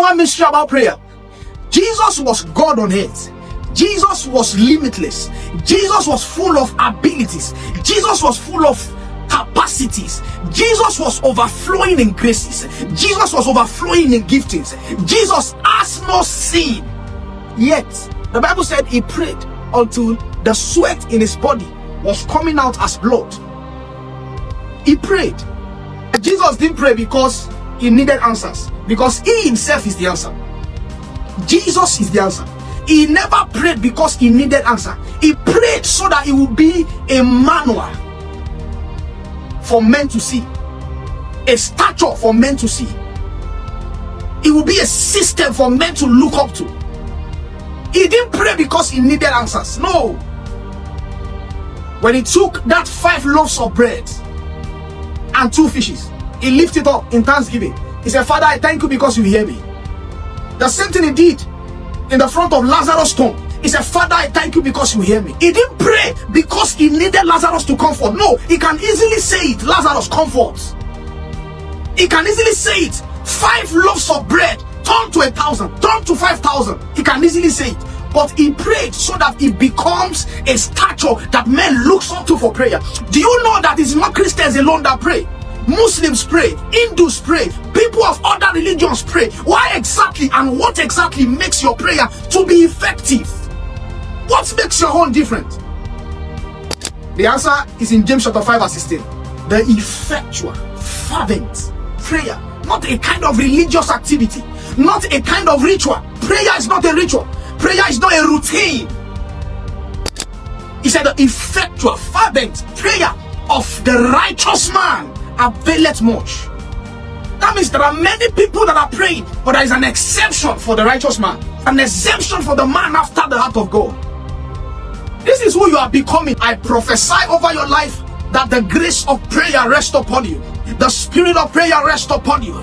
one mystery about prayer. Jesus was God on earth. Jesus was limitless. Jesus was full of abilities. Jesus was full of capacities. Jesus was overflowing in graces. Jesus was overflowing in giftings. Jesus has no sin. Yet, the Bible said he prayed until the sweat in his body was coming out as blood. He prayed. Jesus didn't pray because he needed answers, because he himself is the answer. Jesus is the answer. He never prayed because he needed answer. He prayed so that it would be a manual for men to see, a stature for men to see. It will be a system for men to look up to. He didn't pray because he needed answers. No. When he took that 5 loaves of bread and 2 fishes, he lifted up in thanksgiving. He said, Father, I thank you because you hear me. The same thing he did in the front of Lazarus' tomb. He said, Father, I thank you because you hear me. He didn't pray because he needed Lazarus to comfort. No, he can easily say it. Lazarus, comfort. He can easily say it. 5 loaves of bread turn to 1,000, turn to 5,000. He can easily say it. But he prayed so that it becomes a stature that men looks up to for prayer. Do you know that it's not Christians alone that pray? Muslims pray, Hindus pray, people of other religions pray. Why exactly and what exactly makes your prayer to be effective? What makes your own different? The answer is in James chapter 5 verse 16. The effectual, fervent prayer, not a kind of religious activity, not a kind of ritual. Prayer is not a ritual. Prayer is not a routine. He said the effectual, fervent prayer of the righteous man availeth much. That means there are many people that are praying, but there is an exception for the righteous man, an exemption for the man after the heart of God. This is who you are becoming. I prophesy over your life that the grace of prayer rest upon you, the spirit of prayer rest upon you.